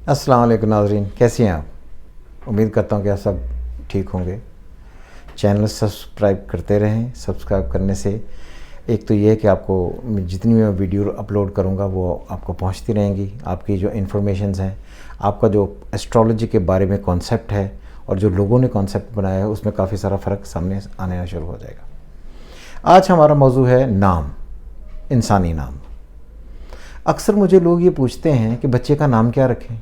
अस्सलाम वालेकुम नाज़रीन, कैसे हैं आप। उम्मीद करता हूँ कि आप सब ठीक होंगे। चैनल सब्सक्राइब करते रहें। सब्सक्राइब करने से एक तो ये है कि आपको जितनी मैं वीडियो अपलोड करूँगा वो आपको पहुँचती रहेंगी। आपकी जो इन्फॉर्मेशंस हैं, आपका जो एस्ट्रोलॉजी के बारे में कॉन्सेप्ट है और जो लोगों ने कॉन्सेप्ट बनाया है उसमें काफ़ी सारा फ़र्क सामने आना शुरू हो जाएगा। आज हमारा मौजू है नाम, इंसानी नाम। अक्सर मुझे लोग ये पूछते हैं कि बच्चे का नाम क्या रखें।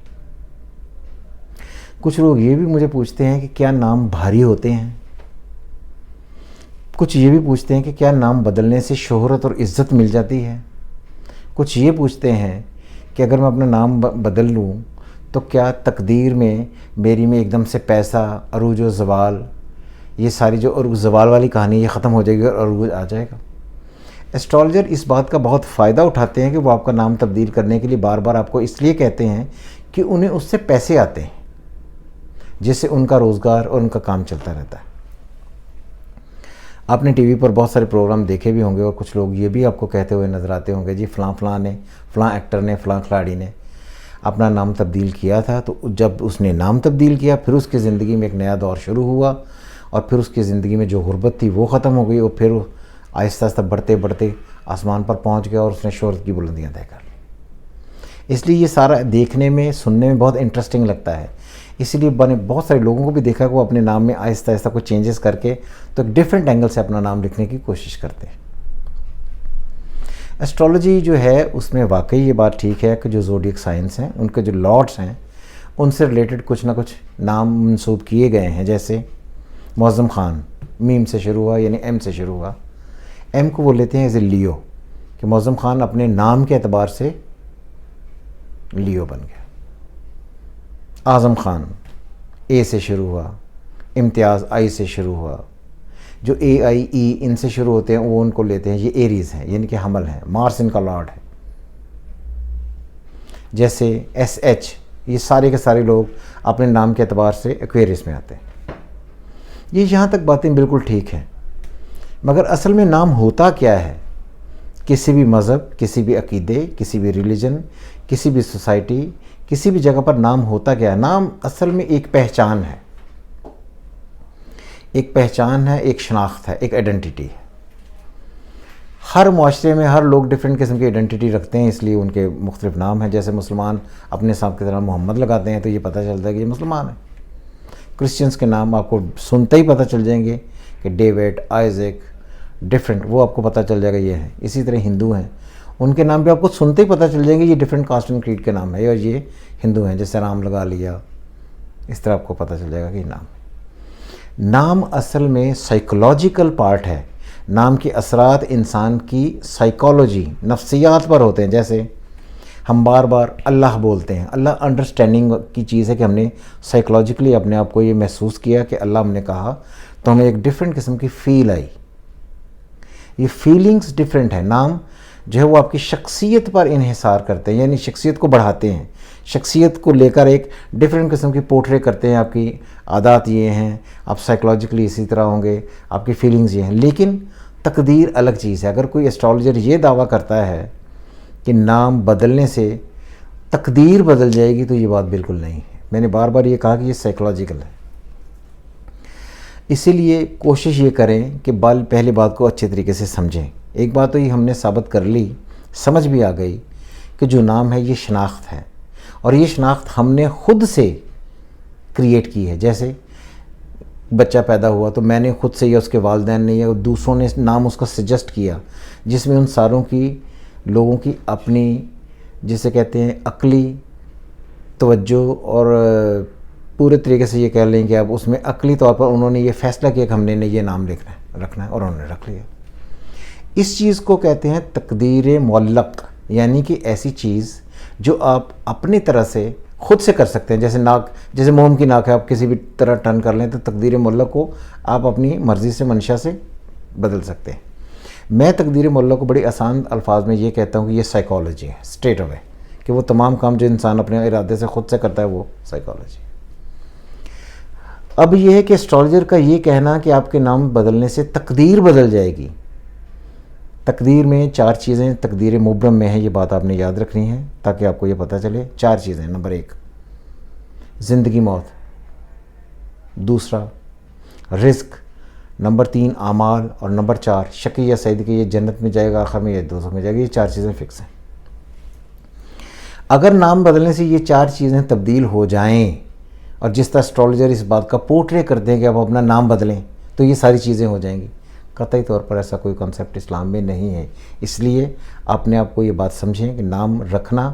कुछ लोग ये भी मुझे पूछते हैं कि क्या नाम भारी होते हैं। कुछ ये भी पूछते हैं कि क्या नाम बदलने से शोहरत और इज़्ज़त मिल जाती है। कुछ ये पूछते हैं कि अगर मैं अपना नाम बदल लूँ तो क्या तकदीर में मेरी में एकदम से पैसा, अरूज व ज़वाल, ये सारी जो अरूज ज़वाल वाली कहानी ये ख़त्म हो जाएगी और अरूज आ जाएगा। एस्ट्रोलॉजर इस बात का बहुत फ़ायदा उठाते हैं कि वो आपका नाम तब्दील करने के लिए बार बार आपको इसलिए कहते हैं कि उन्हें उससे पैसे आते हैं, जिससे उनका रोज़गार और उनका काम चलता रहता है। आपने टीवी पर बहुत सारे प्रोग्राम देखे भी होंगे और कुछ लोग ये भी आपको कहते हुए नज़र आते होंगे, जी फ़लाँ एक्टर ने, फ़लाँ खिलाड़ी ने अपना नाम तब्दील किया था, तो जब उसने नाम तब्दील किया फिर उसकी ज़िंदगी में एक नया दौर शुरू हुआ और फिर उसकी ज़िंदगी में जो गुर्बत थी वो ख़त्म हो गई और फिर आहिस्ता आहिस्ता बढ़ते बढ़ते आसमान पर पहुंच गया और उसने शोहरत की बुलंदियां तय कर ली। इसलिए ये सारा देखने में, सुनने में बहुत इंटरेस्टिंग लगता है। इसीलिए मैंने बहुत सारे लोगों को भी देखा कि वो अपने नाम में आहिस्ता आहिस्ता कुछ चेंजेस करके तो एक डिफरेंट एंगल से अपना नाम लिखने की कोशिश करते हैं। एस्ट्रोलॉजी जो है उसमें वाकई ये बात ठीक है कि जो ज़ोडिएक साइंस हैं, उनके जो लॉर्ड्स हैं, उनसे रिलेटेड कुछ ना कुछ नाम मंसूब किए गए हैं। जैसे मौज़म ख़ान मीम से शुरू हुआ, यानी एम से शुरू हुआ। एम को वो लेते हैं एज ए लियो, कि मौज़म ख़ान अपने नाम के एतबार से लियो बन गया। आज़म ख़ान ए से शुरू हुआ, इम्तियाज़ आई से शुरू हुआ। जो ए आई ई इनसे शुरू होते हैं वो उनको लेते हैं, ये एरीज़ हैं, यानी कि हमल हैं, मार्स इनका लॉर्ड है। जैसे एस एच, ये सारे के सारे लोग अपने नाम के एतबार से एक्वेरियस में आते हैं। ये यहाँ तक बातें बिल्कुल ठीक हैं, मगर असल में नाम होता क्या है। किसी भी मज़हब, किसी भी अक़ीदे, किसी भी रिलीजन, किसी भी सोसाइटी, किसी भी जगह पर नाम होता क्या है। नाम असल में एक पहचान है, एक पहचान है, एक शनाख्त है, एक आइडेंटिटी है। हर माशरे में हर लोग डिफरेंट किस्म की आइडेंटिटी रखते हैं, इसलिए उनके मुख्तलिफ नाम हैं। जैसे मुसलमान अपने साहब की तरह मोहम्मद लगाते हैं तो ये पता चलता है कि ये मुसलमान है। क्रिश्चियंस के नाम आपको सुनते ही पता चल जाएंगे कि डेविड, आइज़ैक, डिफरेंट, वो आपको पता चल जाएगा ये है। इसी तरह हिंदू हैं, उनके नाम भी आपको सुनते ही पता चल जाएंगे ये डिफरेंट कास्ट एंड क्रीड के नाम है और ये हिंदू हैं। जैसे राम लगा लिया, इस तरह आपको पता चल जाएगा कि नाम है। नाम असल में साइकोलॉजिकल पार्ट है। नाम के असरात इंसान की साइकोलॉजी, नफ्सियात पर होते हैं। जैसे हम बार बार अल्लाह बोलते हैं, अल्लाह अंडरस्टैंडिंग की चीज़ है कि हमने साइकोलॉजिकली अपने आप को ये महसूस किया कि अल्लाह हमने कहा तो हमें एक डिफरेंट किस्म की फ़ील आई। ये फीलिंग्स डिफरेंट है। नाम जो है वो आपकी शख्सियत पर इन्हिसार करते हैं, यानी शख्सियत को बढ़ाते हैं। शख्सियत को लेकर एक डिफरेंट किस्म की पोर्ट्रे करते हैं। आपकी आदत ये हैं, आप साइकोलॉजिकली इसी तरह होंगे, आपकी फीलिंग्स ये हैं। लेकिन तकदीर अलग चीज़ है। अगर कोई एस्ट्रोलॉजर ये दावा करता है कि नाम बदलने से तकदीर बदल जाएगी तो ये बात बिल्कुल नहीं है। मैंने बार बार ये कहा कि ये साइकोलॉजिकल है। इसीलिए कोशिश ये करें कि पहले बात को अच्छे तरीके से समझें। एक बात तो ये हमने साबित कर ली, समझ भी आ गई कि जो नाम है ये शनाख्त है और ये शनाख्त हमने ख़ुद से क्रिएट की है। जैसे बच्चा पैदा हुआ तो मैंने ख़ुद से या उसके वालिदैन ने या दूसरों ने नाम उसका सजेस्ट किया, जिसमें उन सारों की लोगों की अपनी, जिसे कहते हैं अक्ली तवज्जो और पूरे तरीके से ये कह लें कि अब उसमें अक्ली तौर पर उन्होंने ये फ़ैसला किया कि हमने ये नाम रखना है और उन्होंने रख लिया। इस चीज़ को कहते हैं तकदीर मुअल्लक़, यानी कि ऐसी चीज़ जो आप अपनी तरह से ख़ुद से कर सकते हैं। जैसे नाक, जैसे मोम की नाक है, आप किसी भी तरह टर्न कर लें तो तकदीर मुअल्लक़ को आप अपनी मर्ज़ी से, मंशा से बदल सकते हैं। मैं तकदीर मुअल्लक़ को बड़ी आसान अल्फाज में ये कहता हूँ कि ये साइकोलॉजी है, स्ट्रेट अवे, कि वो तमाम काम जो इंसान अपने इरादे से ख़ुद से करता है वो साइकोलॉजी। अब ये है कि एस्ट्रोलॉजर का ये कहना कि आपके नाम बदलने से तकदीर बदल जाएगी। तकदीर में 4 चीज़ें तकदीर मुबरम में है, ये बात आपने याद रखनी है ताकि आपको ये पता चले। 4 चीज़ें। नंबर 1, زندگی موت، دوسرا رزق، نمبر 3 اعمال، اور نمبر 4 شقی یا سعید کہ یہ جنت میں جائے گا آخر میں، یہ دوزخ میں جائے گا. یہ 4 چیزیں فکس ہیں. اگر نام بدلنے سے یہ 4 چیزیں تبدیل ہو جائیں، اور جس طرح اسٹرالوجر اس بات کا پورٹرے کرتے ہیں کہ آپ اپنا نام بدلیں تو یہ ساری چیزیں ہو جائیں گی، قطعی طور پر ایسا کوئی کنسیپٹ اسلام میں نہیں ہے. اس لیے اپنے آپ کو یہ بات سمجھیں کہ نام رکھنا،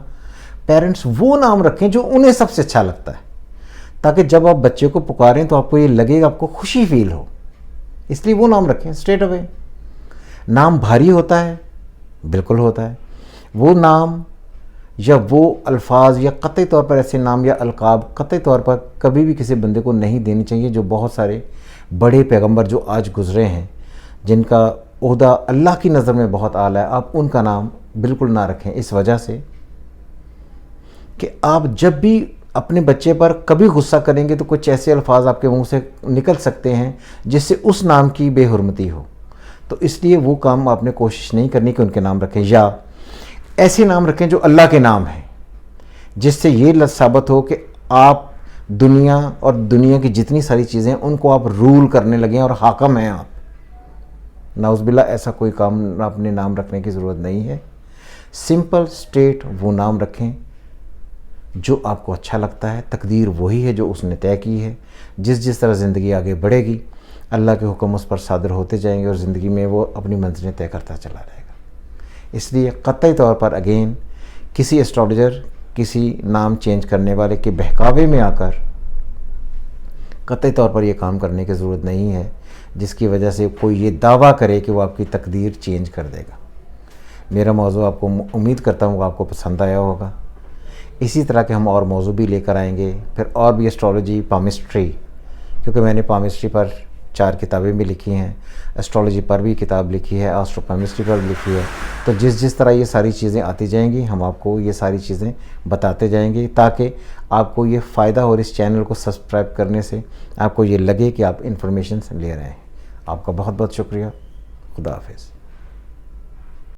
پیرنٹس وہ نام رکھیں جو انہیں سب سے اچھا لگتا ہے، تاکہ جب آپ بچے کو پکاریں تو آپ کو یہ لگے گا، آپ کو خوشی فیل ہو. اس لیے وہ نام رکھیں اسٹریٹ اوے. نام بھاری ہوتا ہے، بالکل ہوتا ہے. وہ نام یا وہ الفاظ یا قطعی طور پر ایسے نام یا القاب قطعی طور پر کبھی بھی کسی بندے کو نہیں دینی چاہیے. جو بہت سارے بڑے پیغمبر جو آج گزرے ہیں، جن کا عہدہ اللہ کی نظر میں بہت اعلیٰ ہے، آپ ان کا نام بالکل نہ رکھیں، اس وجہ سے کہ آپ جب بھی اپنے بچے پر کبھی غصہ کریں گے تو کچھ ایسے الفاظ آپ کے منہ سے نکل سکتے ہیں جس سے اس نام کی بے حرمتی ہو. تو اس لیے وہ کام آپ نے کوشش نہیں کرنی کہ ان کے نام رکھیں، یا ایسے نام رکھیں جو اللہ کے نام ہیں، جس سے یہ ثابت ہو کہ آپ دنیا اور دنیا کی جتنی ساری چیزیں ان کو آپ رول کرنے لگیں اور حاکم ہیں آپ. نعوذ باللہ ایسا کوئی کام اپنے نام رکھنے کی ضرورت نہیں ہے. سمپل اسٹریٹ وہ نام رکھیں جو آپ کو اچھا لگتا ہے. تقدیر وہی ہے جو اس نے طے کی ہے. جس طرح زندگی آگے بڑھے گی، اللہ کے حکم اس پر صادر ہوتے جائیں گے اور زندگی میں وہ اپنی منزلیں طے کرتا چلا جائے گا. اس لیے قطعی طور پر اگین کسی ایسٹرالوجر، کسی نام چینج کرنے والے کے بہکاوے میں آ کر قطعی طور پر یہ کام کرنے کی ضرورت نہیں ہے، جس کی وجہ سے کوئی یہ دعویٰ کرے کہ وہ آپ کی تقدیر چینج کر دے گا. میرا موضوع آپ کو امید کرتا ہوں کہ آپ کو پسند آیا ہوگا. اسی طرح کے ہم اور موضوع بھی لے کر آئیں گے، پھر اور بھی ایسٹرالوجی، پامسٹری، کیونکہ میں نے پامسٹری پر 4 کتابیں بھی لکھی ہیں، ایسٹرالوجی پر بھی کتاب لکھی ہے، آسٹرو پامسٹری پر بھی لکھی ہے. تو جس طرح یہ ساری چیزیں آتی جائیں گی، ہم آپ کو یہ ساری چیزیں بتاتے جائیں گے، تاکہ آپ کو یہ فائدہ اور اس چینل کو سبسکرائب کرنے سے آپ کو یہ لگے کہ آپ انفارمیشن لے رہے ہیں. آپ کا بہت بہت شکریہ. خدا حافظ.